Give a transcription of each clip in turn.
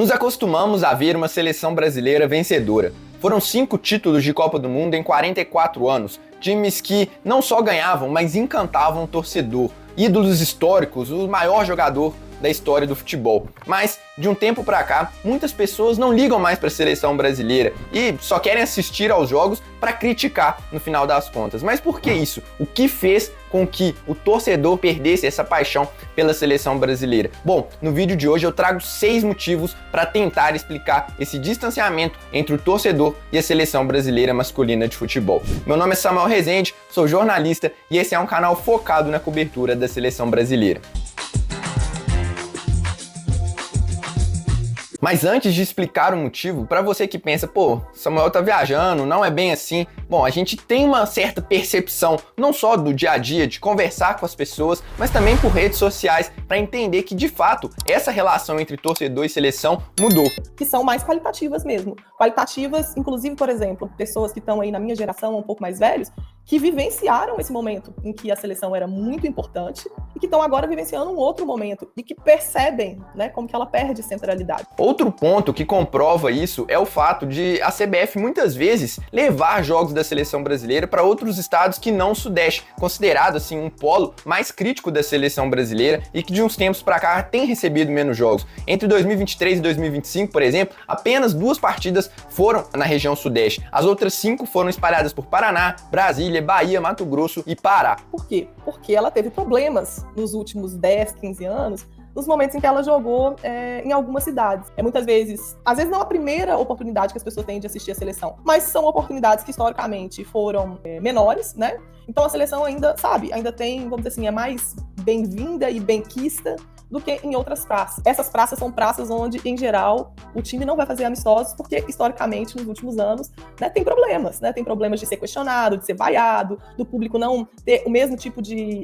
Nos acostumamos a ver uma seleção brasileira vencedora. Foram 5 títulos de Copa do Mundo em 44 anos, times que não só ganhavam, mas encantavam o torcedor. Ídolos históricos, o maior jogador da história do futebol. Mas, de um tempo pra cá, muitas pessoas não ligam mais para a seleção brasileira e só querem assistir aos jogos para criticar no final das contas. Mas por que isso? O que fez com que o torcedor perdesse essa paixão pela seleção brasileira? Bom, no vídeo de hoje eu trago 6 motivos para tentar explicar esse distanciamento entre o torcedor e a seleção brasileira masculina de futebol. Meu nome é Samuel Rezende, sou jornalista e esse é um canal focado na cobertura da seleção brasileira. Mas antes de explicar o motivo, para você que pensa, pô, Samuel tá viajando, não é bem assim. Bom, a gente tem uma certa percepção, não só do dia a dia, de conversar com as pessoas, mas também por redes sociais, para entender que, de fato, essa relação entre torcedor e seleção mudou. Que são mais qualitativas mesmo. Qualitativas, inclusive, por exemplo, pessoas que estão aí na minha geração, um pouco mais velhos, que vivenciaram esse momento em que a seleção era muito importante e que estão agora vivenciando um outro momento e que percebem, né, como que ela perde centralidade. Outro ponto que comprova isso é o fato de a CBF muitas vezes levar jogos da seleção brasileira para outros estados que não o Sudeste, considerado assim um polo mais crítico da seleção brasileira e que de uns tempos para cá tem recebido menos jogos. Entre 2023 e 2025, por exemplo, apenas 2 partidas foram na região Sudeste. As outras 5 foram espalhadas por Paraná, Brasília, Bahia, Mato Grosso e Pará. Por quê? Porque ela teve problemas nos últimos 10, 15 anos, nos momentos em que ela jogou em algumas cidades. Muitas vezes, às vezes não a primeira oportunidade que as pessoas têm de assistir a seleção, mas são oportunidades que historicamente foram menores, né? Então a seleção ainda tem, vamos dizer assim, é mais bem-vinda e benquista do que em outras praças. Essas praças são praças onde, em geral, o time não vai fazer amistosos, porque, historicamente, nos últimos anos, né, tem problemas, né? Tem problemas de ser questionado, de ser vaiado, do público não ter o mesmo tipo de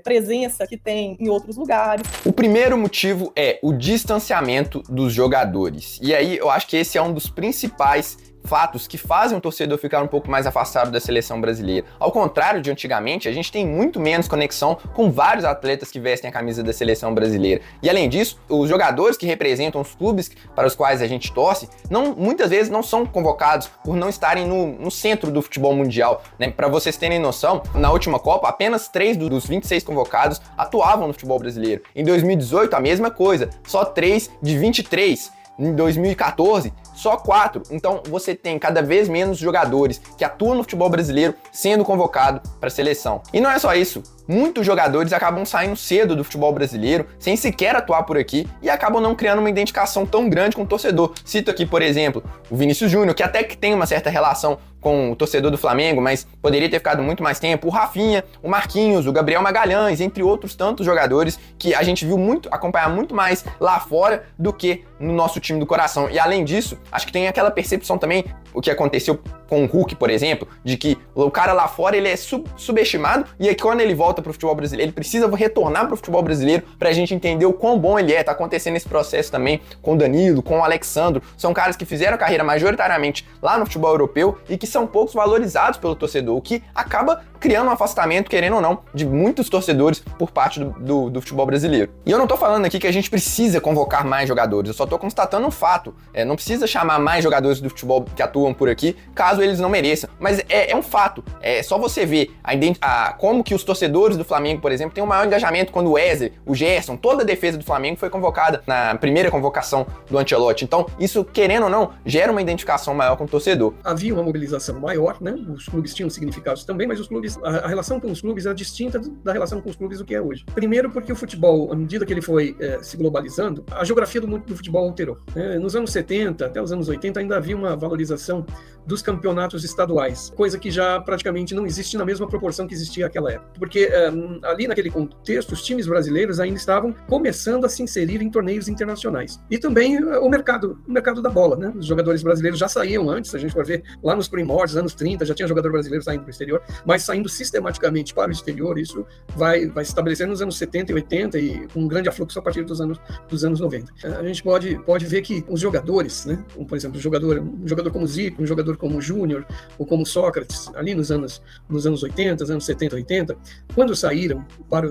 presença que tem em outros lugares. O primeiro motivo é o distanciamento dos jogadores. E aí, eu acho que esse é um dos principais fatos que fazem o torcedor ficar um pouco mais afastado da seleção brasileira. Ao contrário de antigamente, a gente tem muito menos conexão com vários atletas que vestem a camisa da seleção brasileira. E além disso, os jogadores que representam os clubes para os quais a gente torce, muitas vezes não são convocados por não estarem no centro do futebol mundial, né? Para vocês terem noção, na última Copa, apenas 3 dos 26 convocados atuavam no futebol brasileiro. Em 2018, a mesma coisa, só 3 de 23. Em 2014, só 4. Então você tem cada vez menos jogadores que atuam no futebol brasileiro sendo convocado para a seleção. E não é só isso. Muitos jogadores acabam saindo cedo do futebol brasileiro, sem sequer atuar por aqui, e acabam não criando uma identificação tão grande com o torcedor. Cito aqui, por exemplo, o Vinícius Júnior, que até que tem uma certa relação com o torcedor do Flamengo, mas poderia ter ficado muito mais tempo. O Rafinha, o Marquinhos, o Gabriel Magalhães, entre outros tantos jogadores que a gente viu acompanhar muito mais lá fora do que no nosso time do coração. E além disso, acho que tem aquela percepção também, o que aconteceu com o Hulk, por exemplo, de que o cara lá fora ele é subestimado e aí quando ele volta pro futebol brasileiro, ele precisa retornar pro futebol brasileiro pra gente entender o quão bom ele é. Tá acontecendo esse processo também com o Danilo, com o Alexandro. São caras que fizeram a carreira majoritariamente lá no futebol europeu e que são poucos valorizados pelo torcedor, o que acaba criando um afastamento, querendo ou não, de muitos torcedores por parte do futebol brasileiro. E eu não tô falando aqui que a gente precisa convocar mais jogadores, eu só tô constatando um fato. Não precisa chamar mais jogadores do futebol que atuam por aqui, caso eles não mereçam. Mas é um fato. É só você ver como que os torcedores do Flamengo, por exemplo, têm um maior engajamento quando o Wesley, o Gerson, toda a defesa do Flamengo foi convocada na primeira convocação do Ancelotti. Então, isso, querendo ou não, gera uma identificação maior com o torcedor. Havia uma mobilização maior, né? Os clubes tinham significados também, mas a relação com os clubes era distinta da relação com os clubes do que é hoje. Primeiro porque o futebol, à medida que ele foi se globalizando, a geografia do futebol alterou. Nos anos 70 até os anos 80 ainda havia uma valorização dos campeonatos estaduais, coisa que já praticamente não existe na mesma proporção que existia naquela época. Porque ali naquele contexto, os times brasileiros ainda estavam começando a se inserir em torneios internacionais. E também o mercado da bola, né? Os jogadores brasileiros já saíam antes, se a gente for ver, lá nos primórdios, anos 30, já tinha jogador brasileiro saindo para o exterior, mas saindo sistematicamente para o exterior. Isso vai se estabelecer nos anos 70 e 80 e com um grande afluxo a partir dos anos 90. A gente pode ver que os jogadores, né? Como, por exemplo, um jogador como reproduzir um jogador como o Júnior ou como Sócrates, ali nos anos 80, anos 70, 80, quando saíram para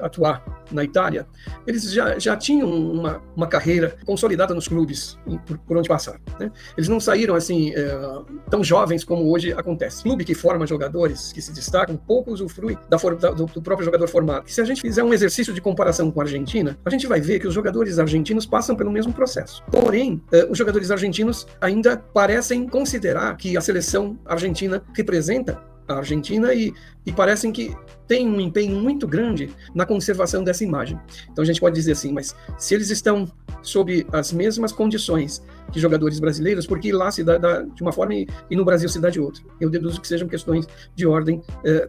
atuar na Itália, eles já tinham uma carreira consolidada nos clubes por onde passaram, né? Eles não saíram assim tão jovens como hoje acontece. O clube que forma jogadores que se destacam, pouco usufrui do próprio jogador formado. Se a gente fizer um exercício de comparação com a Argentina, a gente vai ver que os jogadores argentinos passam pelo mesmo processo. Porém, os jogadores argentinos ainda parecem considerar que a seleção argentina representa a Argentina e parecem que tem um empenho muito grande na conservação dessa imagem. Então a gente pode dizer assim, mas se eles estão sob as mesmas condições que jogadores brasileiros, por que lá se dá de uma forma e no Brasil se dá de outra? Eu deduzo que sejam questões de ordem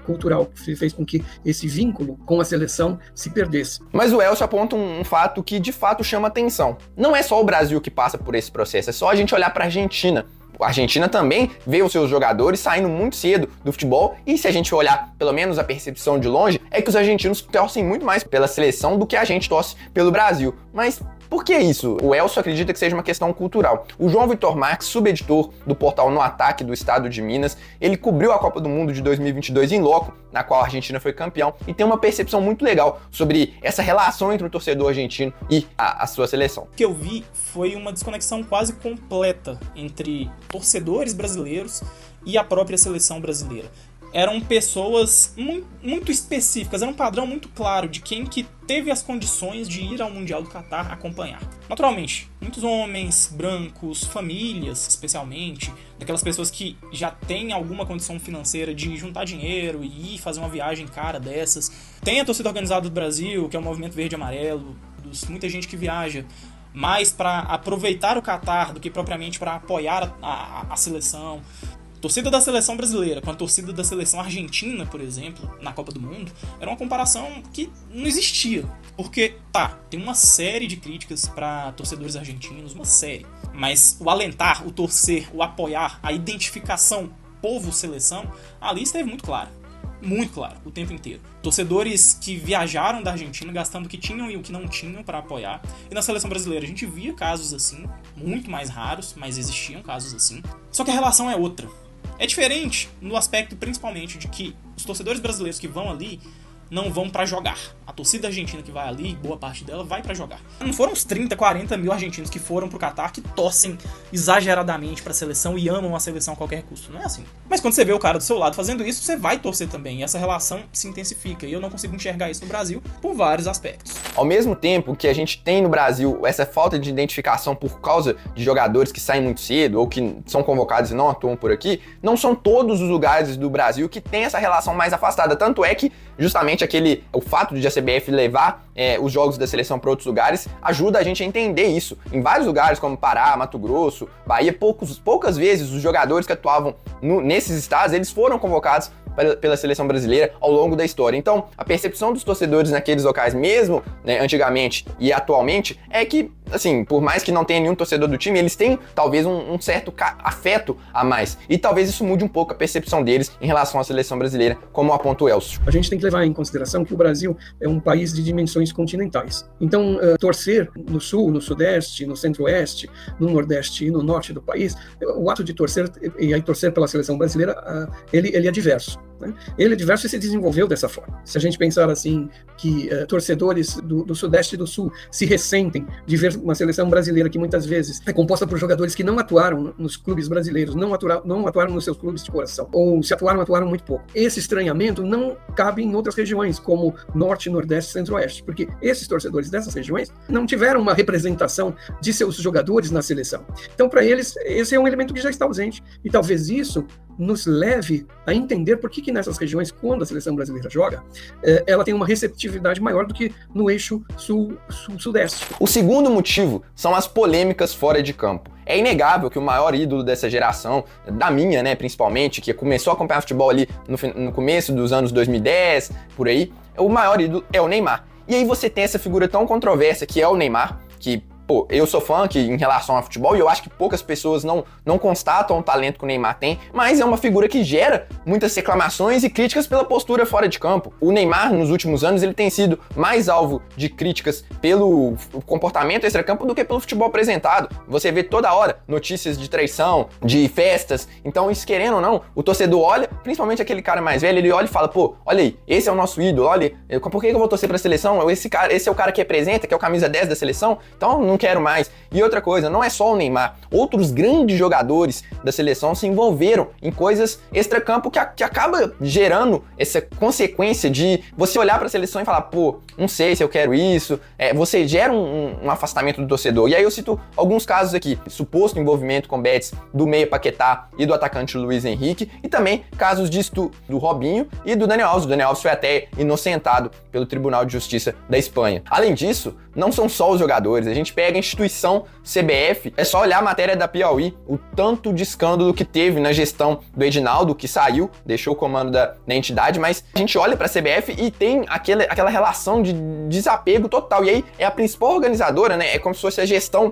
cultural, que fez com que esse vínculo com a seleção se perdesse. Mas o Elcio aponta um fato que de fato chama atenção. Não é só o Brasil que passa por esse processo, é só a gente olhar para a Argentina. A Argentina também vê os seus jogadores saindo muito cedo do futebol, e se a gente olhar pelo menos a percepção de longe, é que os argentinos torcem muito mais pela seleção do que a gente torce pelo Brasil. Mas por que isso? O Elcio acredita que seja uma questão cultural. O João Vitor Marques, subeditor do portal No Ataque do Estado de Minas, ele cobriu a Copa do Mundo de 2022 em loco, na qual a Argentina foi campeão, e tem uma percepção muito legal sobre essa relação entre o torcedor argentino e a sua seleção. O que eu vi foi uma desconexão quase completa entre torcedores brasileiros e a própria seleção brasileira. Eram pessoas muito específicas, era um padrão muito claro de quem que teve as condições de ir ao Mundial do Catar acompanhar. Naturalmente, muitos homens, brancos, famílias especialmente, daquelas pessoas que já têm alguma condição financeira de juntar dinheiro e ir fazer uma viagem cara dessas. Tem a torcida organizada do Brasil, que é o Movimento Verde e Amarelo, muita gente que viaja mais para aproveitar o Catar do que propriamente para apoiar a seleção. Torcida da seleção brasileira com a torcida da seleção argentina, por exemplo, na Copa do Mundo, era uma comparação que não existia. Porque, tem uma série de críticas para torcedores argentinos, uma série. Mas o alentar, o torcer, o apoiar, a identificação povo-seleção, ali esteve muito claro. Muito claro, o tempo inteiro. Torcedores que viajaram da Argentina gastando o que tinham e o que não tinham para apoiar. E na seleção brasileira a gente via casos assim, muito mais raros, mas existiam casos assim. Só que a relação é outra. É diferente no aspecto principalmente de que os torcedores brasileiros que vão ali não vão pra jogar. A torcida argentina que vai ali, boa parte dela, vai pra jogar. Não foram os 30, 40 mil argentinos que foram pro Catar que torcem exageradamente pra seleção e amam a seleção a qualquer custo. Não é assim. Mas quando você vê o cara do seu lado fazendo isso, você vai torcer também. E essa relação se intensifica. E eu não consigo enxergar isso no Brasil por vários aspectos. Ao mesmo tempo que a gente tem no Brasil essa falta de identificação por causa de jogadores que saem muito cedo ou que são convocados e não atuam por aqui, não são todos os lugares do Brasil que tem essa relação mais afastada. Tanto é que justamente o fato de a CBF levar os jogos da seleção para outros lugares ajuda a gente a entender isso. Em vários lugares como Pará, Mato Grosso, Bahia, poucas vezes os jogadores que atuavam nesses estados, eles foram convocados pela seleção brasileira ao longo da história. Então, a percepção dos torcedores naqueles locais, mesmo antigamente e atualmente, é que, assim, por mais que não tenha nenhum torcedor do time, eles têm talvez um certo afeto a mais. E talvez isso mude um pouco a percepção deles em relação à seleção brasileira, como aponta o Elcio. A gente tem que levar em consideração que o Brasil é um país de dimensões continentais. Então, torcer no sul, no sudeste, no centro-oeste, no nordeste e no norte do país, o ato de torcer, e aí torcer pela seleção brasileira, ele é diverso. Ele é diverso e se desenvolveu dessa forma. Se a gente pensar assim, que torcedores do Sudeste e do Sul se ressentem de ver uma seleção brasileira que muitas vezes é composta por jogadores que não atuaram nos clubes brasileiros, não atuaram nos seus clubes de coração, ou se atuaram muito pouco. Esse estranhamento não cabe em outras regiões, como Norte, Nordeste e Centro-Oeste, porque esses torcedores dessas regiões não tiveram uma representação de seus jogadores na seleção. Então, para eles, esse é um elemento que já está ausente. E talvez isso nos leve a entender por que nessas regiões, quando a seleção brasileira joga, ela tem uma receptividade maior do que no eixo sul-sudeste. O segundo motivo são as polêmicas fora de campo. É inegável que o maior ídolo dessa geração, da minha, principalmente, que começou a acompanhar futebol ali no começo dos anos 2010, por aí, o maior ídolo é o Neymar. E aí você tem essa figura tão controversa que é o Neymar, que pô, eu sou fã que, em relação ao futebol, e eu acho que poucas pessoas não constatam o talento que o Neymar tem, mas é uma figura que gera muitas reclamações e críticas pela postura fora de campo. O Neymar, nos últimos anos, ele tem sido mais alvo de críticas pelo comportamento extracampo do que pelo futebol apresentado. Você vê toda hora notícias de traição, de festas, então isso, querendo ou não, o torcedor olha, principalmente aquele cara mais velho, ele olha e fala, pô, olha aí, esse é o nosso ídolo, olha, por que eu vou torcer pra seleção? Esse é o cara que representa, que é o camisa 10 da seleção, então não quero mais. E outra coisa, não é só o Neymar, outros grandes jogadores da seleção se envolveram em coisas extracampo que acaba gerando essa consequência de você olhar pra seleção e falar, pô, não sei se eu quero isso, você gera um afastamento do torcedor. E aí eu cito alguns casos aqui, suposto envolvimento com bets do meia Paquetá e do atacante Luiz Henrique, e também casos disso do Robinho e do Daniel Alves. O Daniel Alves foi até inocentado pelo Tribunal de Justiça da Espanha. Além disso, não são só os jogadores, a gente pega a instituição CBF, é só olhar a matéria da Piauí, o tanto de escândalo que teve na gestão do Edinaldo, que saiu, deixou o comando da entidade, mas a gente olha pra CBF e tem aquela relação de desapego total, e aí é a principal organizadora, né, é como se fosse a gestão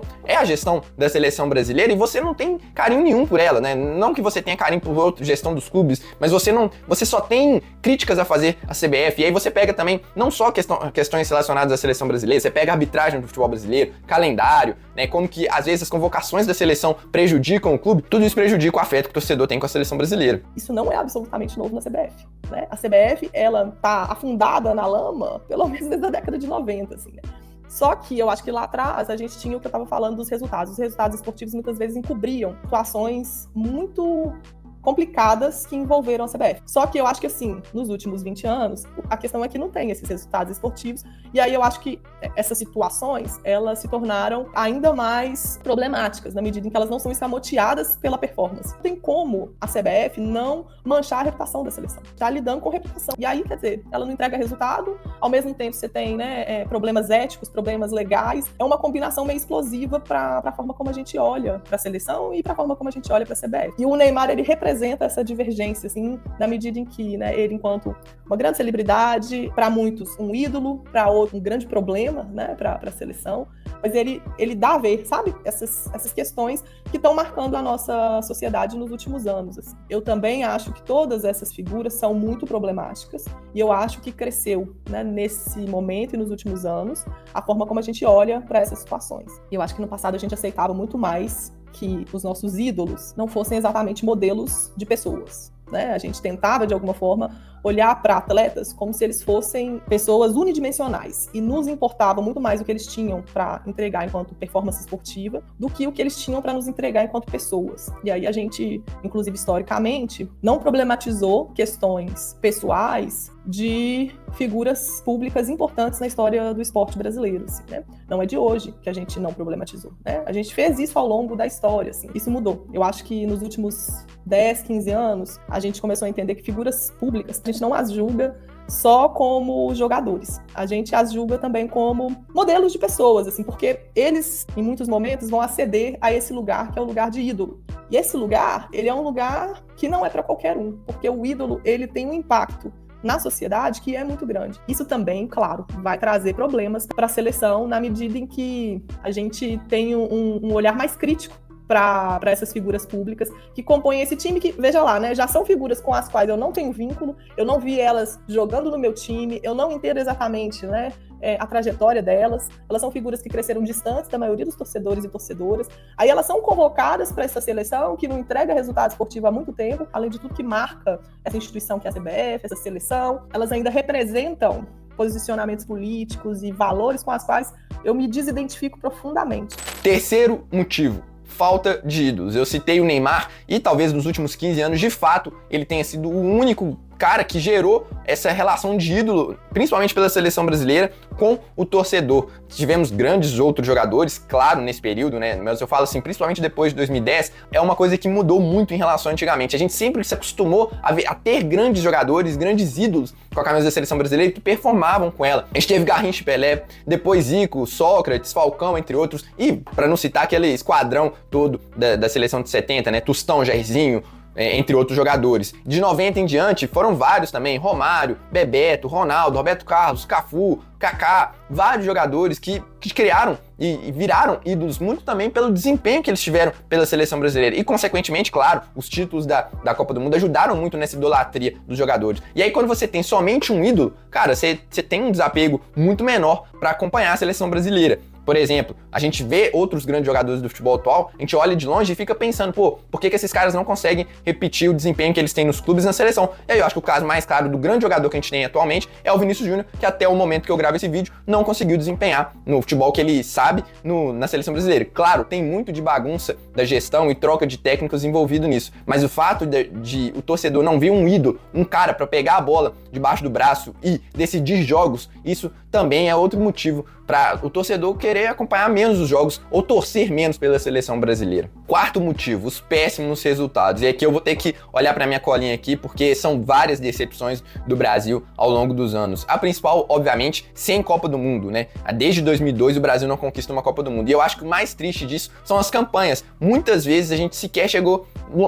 da seleção brasileira, e você não tem carinho nenhum por ela, né, não que você tenha carinho por outra gestão dos clubes, mas você só tem críticas a fazer à CBF, e aí você pega também, não só questões relacionadas à seleção brasileira, você pega a arbitragem do futebol brasileiro, calendário, né, como que às vezes as convocações da seleção prejudicam o clube, tudo isso prejudica o afeto que o torcedor tem com a seleção brasileira. Isso não é absolutamente novo na CBF, né? A CBF, ela tá afundada na lama, pelo menos desde a década de 90, assim, né? Só que eu acho que lá atrás a gente tinha o que eu estava falando dos resultados. Os resultados esportivos muitas vezes encobriam situações muito complicadas que envolveram a CBF. Só que eu acho que, assim, nos últimos 20 anos, a questão é que não tem esses resultados esportivos, e aí eu acho que essas situações, elas se tornaram ainda mais problemáticas, na medida em que elas não são escamoteadas pela performance. Não tem como a CBF não manchar a reputação da seleção. Tá lidando com reputação. E aí, quer dizer, ela não entrega resultado, ao mesmo tempo você tem, né, problemas éticos, problemas legais, é uma combinação meio explosiva para a forma como a gente olha para a seleção e para a forma como a gente olha para a CBF. E o Neymar, ele representa essa divergência, assim, na medida em que, né, ele, enquanto uma grande celebridade, para muitos um ídolo, para outros um grande problema, né, para a seleção, mas ele dá a ver, sabe, essas questões que estão marcando a nossa sociedade nos últimos anos. Assim. Eu também acho que todas essas figuras são muito problemáticas, e eu acho que cresceu, né, nesse momento e nos últimos anos a forma como a gente olha para essas situações. E eu acho que no passado a gente aceitava muito mais que os nossos ídolos não fossem exatamente modelos de pessoas, né? A gente tentava, de alguma forma, olhar para atletas como se eles fossem pessoas unidimensionais, e nos importava muito mais o que eles tinham para entregar enquanto performance esportiva do que o que eles tinham para nos entregar enquanto pessoas. E aí a gente, inclusive historicamente, não problematizou questões pessoais de figuras públicas importantes na história do esporte brasileiro, assim, né? Não é de hoje que a gente não problematizou, né? A gente fez isso ao longo da história, assim. Isso mudou. Eu acho que nos últimos 10, 15 anos, a gente começou a entender que figuras públicas, a gente não as julga só como jogadores. A gente as julga também como modelos de pessoas, assim, porque eles, em muitos momentos, vão aceder a esse lugar que é o lugar de ídolo. E esse lugar, ele é um lugar que não é para qualquer um, porque o ídolo, ele tem um impacto na sociedade que é muito grande. Isso também, claro, vai trazer problemas para a seleção na medida em que a gente tem um olhar mais crítico para essas figuras públicas que compõem esse time que, veja lá, né, já são figuras com as quais eu não tenho vínculo, eu não vi elas jogando no meu time, eu não entendo exatamente, né, a trajetória delas, elas são figuras que cresceram distantes da maioria dos torcedores e torcedoras, aí elas são convocadas para essa seleção que não entrega resultado esportivo há muito tempo, além de tudo que marca essa instituição que é a CBF, essa seleção, elas ainda representam posicionamentos políticos e valores com os quais eu me desidentifico profundamente. Terceiro motivo: falta de ídolos. Eu citei o Neymar e talvez nos últimos 15 anos, de fato, ele tenha sido o único cara que gerou essa relação de ídolo, principalmente pela seleção brasileira, com o torcedor. Tivemos grandes outros jogadores, claro, nesse período, né? Mas eu falo assim, principalmente depois de 2010, é uma coisa que mudou muito em relação a antigamente. A gente sempre se acostumou a ter grandes jogadores, grandes ídolos com a camisa da seleção brasileira que performavam com ela. A gente teve Garrincha e Pelé, depois Zico, Sócrates, Falcão, entre outros, e para não citar aquele esquadrão todo da seleção de 70, né? Tostão, Jairzinho, entre outros jogadores. De 90 em diante, foram vários também, Romário, Bebeto, Ronaldo, Roberto Carlos, Cafu, Kaká, vários jogadores que criaram e viraram ídolos muito também pelo desempenho que eles tiveram pela seleção brasileira. E, consequentemente, claro, os títulos da Copa do Mundo ajudaram muito nessa idolatria dos jogadores. E aí, quando você tem somente um ídolo, cara, você tem um desapego muito menor para acompanhar a seleção brasileira. Por exemplo, a gente vê outros grandes jogadores do futebol atual, a gente olha de longe e fica pensando, pô, por que esses caras não conseguem repetir o desempenho que eles têm nos clubes e na seleção? E aí eu acho que o caso mais claro do grande jogador que a gente tem atualmente é o Vinícius Júnior, que até o momento que eu gravo esse vídeo não conseguiu desempenhar no futebol que ele sabe na seleção brasileira. Claro, tem muito de bagunça da gestão e troca de técnicos envolvido nisso, mas o fato de o torcedor não ver um ídolo, um cara para pegar a bola debaixo do braço e decidir jogos, isso também é outro motivo para o torcedor querer acompanhar menos os jogos ou torcer menos pela seleção brasileira. Quarto motivo, os péssimos resultados. E aqui eu vou ter que olhar para minha colinha aqui, porque são várias decepções do Brasil ao longo dos anos. A principal, obviamente, sem Copa do Mundo, né? Desde 2002 o Brasil não conquista uma Copa do Mundo. E eu acho que o mais triste disso são as campanhas. Muitas vezes a gente sequer chegou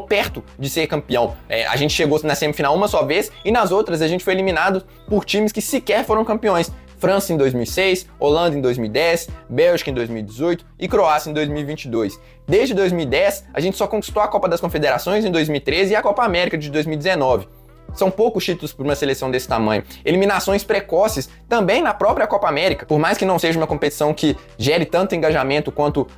perto de ser campeão. A gente chegou na semifinal uma só vez e nas outras a gente foi eliminado por times que sequer foram campeões. França em 2006, Holanda em 2010, Bélgica em 2018 e Croácia em 2022. Desde 2010, a gente só conquistou a Copa das Confederações em 2013 e a Copa América de 2019. São poucos títulos para uma seleção desse tamanho. Eliminações precoces também na própria Copa América. Por mais que não seja uma competição que gere tanto engajamento quanto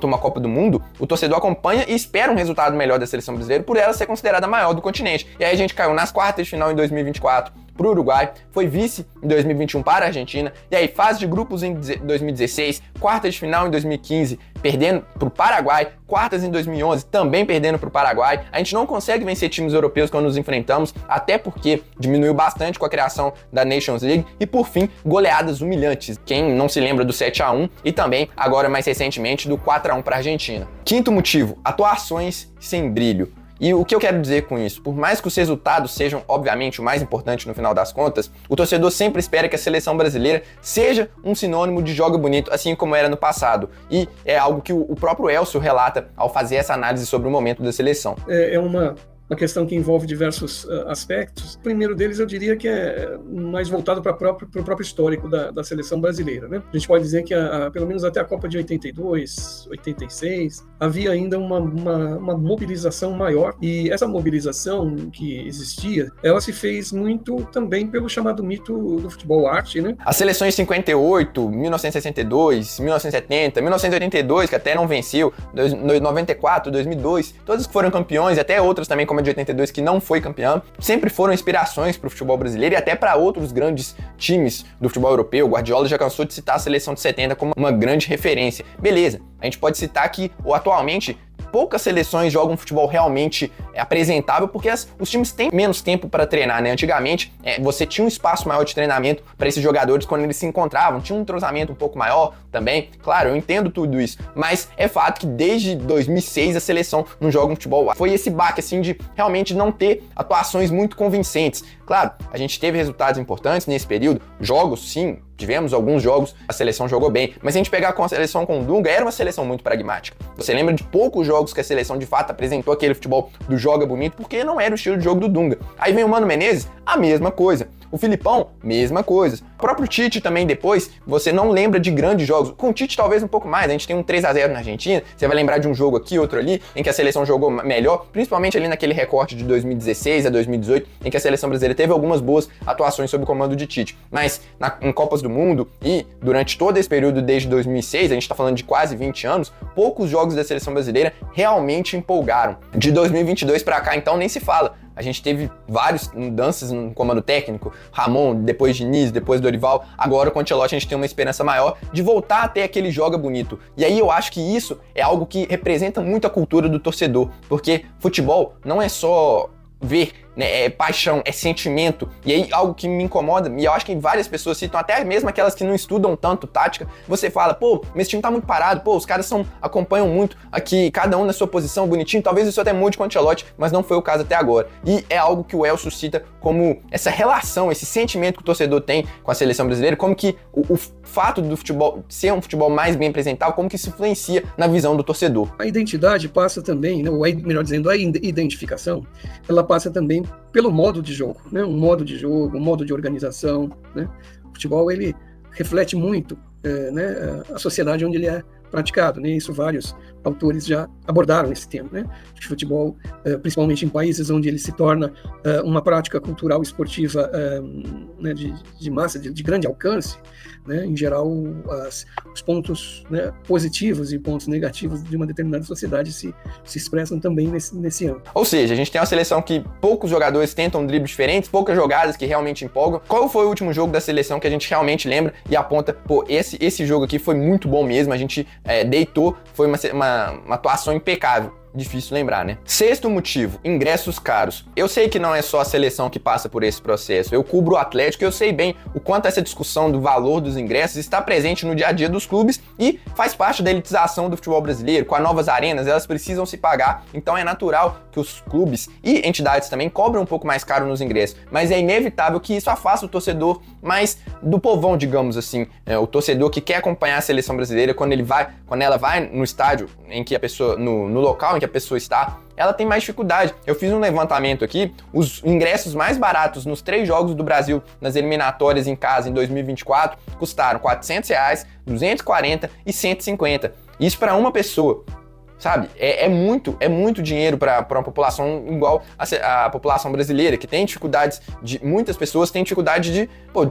uma Copa do Mundo, o torcedor acompanha e espera um resultado melhor da seleção brasileira por ela ser considerada a maior do continente. E aí a gente caiu nas quartas de final em 2024 para o Uruguai, foi vice em 2021 para a Argentina, e aí fase de grupos em 2016, quartas de final em 2015, perdendo para o Paraguai, quartas em 2011, também perdendo para o Paraguai. A gente não consegue vencer times europeus quando nos enfrentamos, até porque diminuiu bastante com a criação da Nations League, e por fim, goleadas humilhantes. Quem não se lembra do 7-1 e também, agora mais recentemente, do 4-1 para a Argentina. Quinto motivo, atuações sem brilho. E o que eu quero dizer com isso? Por mais que os resultados sejam, obviamente, o mais importante no final das contas, o torcedor sempre espera que a seleção brasileira seja um sinônimo de jogo bonito, assim como era no passado. E é algo que o próprio Elcio relata ao fazer essa análise sobre o momento da seleção. É uma questão que envolve diversos aspectos. O primeiro deles, eu diria que é mais voltado para o próprio histórico da seleção brasileira, né? A gente pode dizer que, pelo menos até a Copa de 82, 86, havia ainda uma mobilização maior, e essa mobilização que existia, ela se fez muito também pelo chamado mito do futebol arte, né? As seleções 58, 1962, 1970, 1982, que até não venceu, 94, 2002, todas que foram campeões, até outras também, como a de 82, que não foi campeão, sempre foram inspirações para o futebol brasileiro e até para outros grandes times do futebol europeu. O Guardiola já cansou de citar a seleção de 70 como uma grande referência. Beleza, a gente pode citar que atualmente poucas seleções jogam futebol realmente apresentável, porque os times têm menos tempo para treinar, né? Antigamente, você tinha um espaço maior de treinamento para esses jogadores quando eles se encontravam, tinha um entrosamento um pouco maior também. Claro, eu entendo tudo isso, mas é fato que desde 2006 a seleção não joga um futebol. Foi esse baque, assim, de realmente não ter atuações muito convincentes. Claro, a gente teve resultados importantes nesse período, jogos, sim, tivemos alguns jogos, a seleção jogou bem, mas se a gente pegar com a seleção com o Dunga, era uma seleção muito pragmática. Você lembra de poucos jogos que a seleção de fato apresentou aquele futebol do joga bonito, porque não era o estilo de jogo do Dunga. Aí vem o Mano Menezes, a mesma coisa. O Filipão, mesma coisa. O próprio Tite também depois, você não lembra de grandes jogos. Com o Tite talvez um pouco mais, a gente tem um 3-0 na Argentina, você vai lembrar de um jogo aqui, outro ali, em que a seleção jogou melhor, principalmente ali naquele recorte de 2016 a 2018, em que a seleção brasileira teve algumas boas atuações sob o comando de Tite. Mas em Copas do Mundo e durante todo esse período desde 2006, a gente tá falando de quase 20 anos, poucos jogos da seleção brasileira realmente empolgaram. De 2022 para cá, então, nem se fala. A gente teve várias mudanças no comando técnico, Ramon, depois Diniz, depois Dorival, agora com o Ancelotti a gente tem uma esperança maior de voltar a ter aquele joga bonito. E aí eu acho que isso é algo que representa muito a cultura do torcedor, porque futebol não é só ver né, é paixão, é sentimento. E aí algo que me incomoda, e eu acho que várias pessoas citam, até mesmo aquelas que não estudam tanto tática, você fala, pô, mas esse time tá muito parado, pô, os caras acompanham muito aqui, cada um na sua posição, bonitinho, talvez isso até mude com o Ancelotti, mas não foi o caso até agora. E é algo que o Elcio cita como essa relação, esse sentimento que o torcedor tem com a seleção brasileira, como que o fato do futebol ser um futebol mais bem apresentado, como que isso influencia na visão do torcedor. A identidade passa também, né, ou melhor dizendo, a identificação, ela passa também pelo modo de jogo, né, um modo de jogo, um modo de organização, né? O futebol, ele reflete muito né, a sociedade onde ele é praticado, né? Isso vários autores já abordaram esse tema, né? O futebol, principalmente em países onde ele se torna uma prática cultural esportiva né, de massa, de grande alcance, né? Em geral, os pontos, né, positivos e pontos negativos de uma determinada sociedade se expressam também nesse âmbito. Ou seja, a gente tem uma seleção que poucos jogadores tentam dribles diferentes, poucas jogadas que realmente empolgam. Qual foi o último jogo da seleção que a gente realmente lembra e aponta, pô, esse jogo aqui foi muito bom mesmo, a gente deitou, foi uma atuação impecável? Difícil lembrar, né? Sexto motivo, ingressos caros. Eu sei que não é só a seleção que passa por esse processo. Eu cubro o Atlético e eu sei bem o quanto essa discussão do valor dos ingressos está presente no dia a dia dos clubes e faz parte da elitização do futebol brasileiro. Com as novas arenas, elas precisam se pagar. Então é natural que os clubes e entidades também cobrem um pouco mais caro nos ingressos. Mas é inevitável que isso afasta o torcedor mais do povão, digamos assim. O torcedor que quer acompanhar a seleção brasileira, quando ela vai no estádio em que a pessoa, no local em que a pessoa está, ela tem mais dificuldade. Eu fiz um levantamento aqui, os ingressos mais baratos nos 3 jogos do Brasil nas eliminatórias em casa em 2024 custaram R$400, R$240 e R$150. Isso para uma pessoa. Sabe? É muito dinheiro para uma população igual a população brasileira, que tem dificuldades muitas pessoas têm dificuldade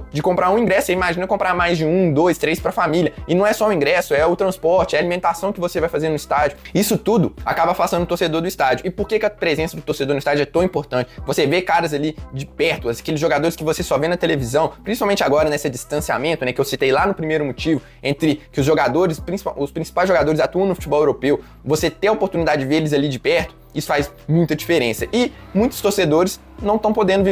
de comprar um ingresso. Você imagina comprar mais de 1, 2, 3 para a família. E não é só o ingresso, é o transporte, é a alimentação que você vai fazer no estádio. Isso tudo acaba afastando o torcedor do estádio. E por que a presença do torcedor no estádio é tão importante? Você vê caras ali de perto, aqueles jogadores que você só vê na televisão, principalmente agora nesse distanciamento, né, que eu citei lá no primeiro motivo, entre que os jogadores, os principais jogadores atuam no futebol europeu, você ter a oportunidade de ver eles ali de perto, isso faz muita diferença. E muitos torcedores não estão podendo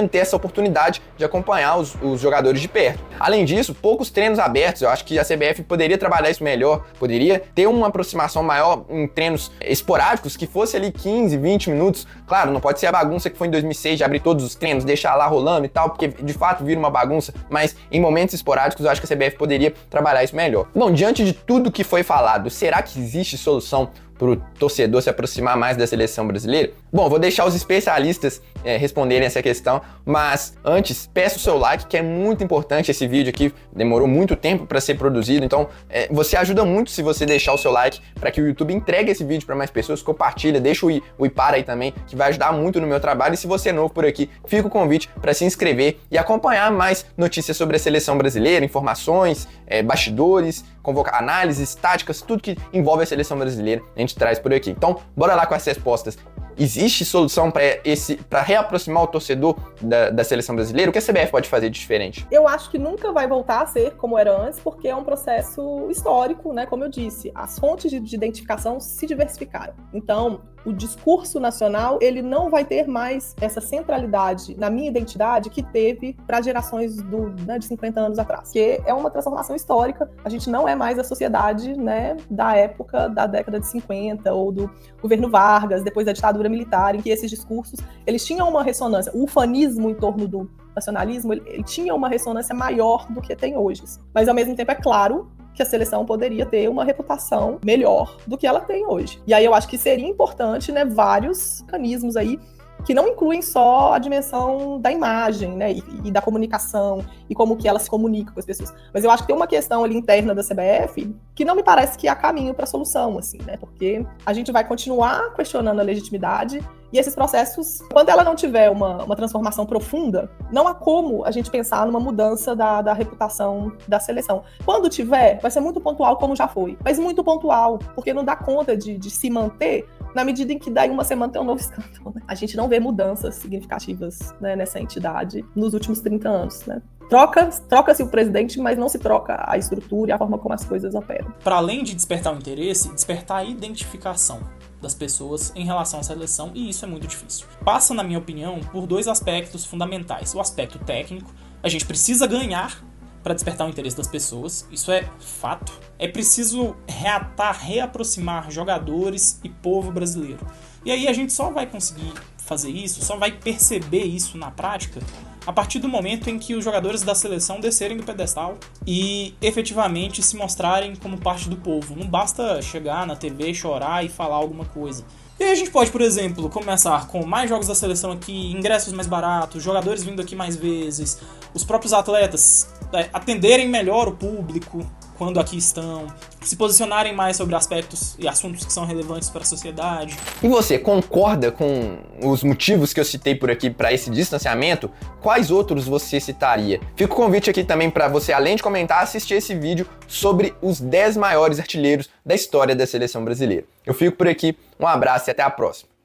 ter essa oportunidade de acompanhar os jogadores de perto. Além disso, poucos treinos abertos. Eu acho que a CBF poderia trabalhar isso melhor, poderia ter uma aproximação maior em treinos esporádicos, que fosse ali 15, 20 minutos. Claro, não pode ser a bagunça que foi em 2006 de abrir todos os treinos, deixar lá rolando e tal, porque de fato vira uma bagunça, mas em momentos esporádicos eu acho que a CBF poderia trabalhar isso melhor. Bom, diante de tudo que foi falado, será que existe solução para o torcedor se aproximar mais da seleção brasileira? Bom, vou deixar os especialistas responderem essa questão, mas antes, peço o seu like, que é muito importante. Esse vídeo aqui demorou muito tempo para ser produzido, então você ajuda muito se você deixar o seu like para que o YouTube entregue esse vídeo para mais pessoas, compartilha, deixa o Ipar aí também, que vai ajudar muito no meu trabalho. E se você é novo por aqui, fica o convite para se inscrever e acompanhar mais notícias sobre a seleção brasileira, informações, bastidores, análises, táticas, tudo que envolve a seleção brasileira, a gente traz por aqui. Então, bora lá com as respostas. Existe solução para reaproximar o torcedor da seleção brasileira? O que a CBF pode fazer de diferente? Eu acho que nunca vai voltar a ser como era antes, porque é um processo histórico, né? Como eu disse, as fontes de identificação se diversificaram. Então, o discurso nacional, ele não vai ter mais essa centralidade na minha identidade que teve para gerações de 50 anos atrás. Porque é uma transformação histórica. A gente não é mais a sociedade, né, da época da década de 50 ou do governo Vargas, depois da ditadura militar, em que esses discursos, eles tinham uma ressonância. O ufanismo em torno do nacionalismo, ele tinha uma ressonância maior do que tem hoje. Mas, ao mesmo tempo, é claro que a seleção poderia ter uma reputação melhor do que ela tem hoje. E aí eu acho que seria importante, né, vários mecanismos aí que não incluem só a dimensão da imagem, né, e da comunicação, e como que ela se comunica com as pessoas. Mas eu acho que tem uma questão ali interna da CBF que não me parece que há caminho para a solução, assim, né, porque a gente vai continuar questionando a legitimidade e esses processos, quando ela não tiver uma transformação profunda, não há como a gente pensar numa mudança da reputação da seleção. Quando tiver, vai ser muito pontual, como já foi, mas muito pontual, porque não dá conta de se manter na medida em que daí uma semana tem um novo escândalo, né? A gente não vê mudanças significativas, né, nessa entidade nos últimos 30 anos, né? Troca-se o presidente, mas não se troca a estrutura e a forma como as coisas operam. Para além de despertar o interesse, despertar a identificação. das pessoas em relação à seleção, e isso é muito difícil. Passa, na minha opinião, por 2 aspectos fundamentais. O aspecto técnico, a gente precisa ganhar para despertar o interesse das pessoas, isso é fato. É preciso reaproximar jogadores e povo brasileiro. E aí a gente só vai conseguir fazer isso, só vai perceber isso na prática a partir do momento em que os jogadores da seleção descerem do pedestal e efetivamente se mostrarem como parte do povo. Não basta chegar na TV, chorar e falar alguma coisa. E aí a gente pode, por exemplo, começar com mais jogos da seleção aqui, ingressos mais baratos, jogadores vindo aqui mais vezes, os próprios atletas atenderem melhor o público quando aqui estão, se posicionarem mais sobre aspectos e assuntos que são relevantes para a sociedade. E você concorda com os motivos que eu citei por aqui para esse distanciamento? Quais outros você citaria? Fica o convite aqui também para você, além de comentar, assistir esse vídeo sobre os 10 maiores artilheiros da história da seleção brasileira. Eu fico por aqui, um abraço e até a próxima.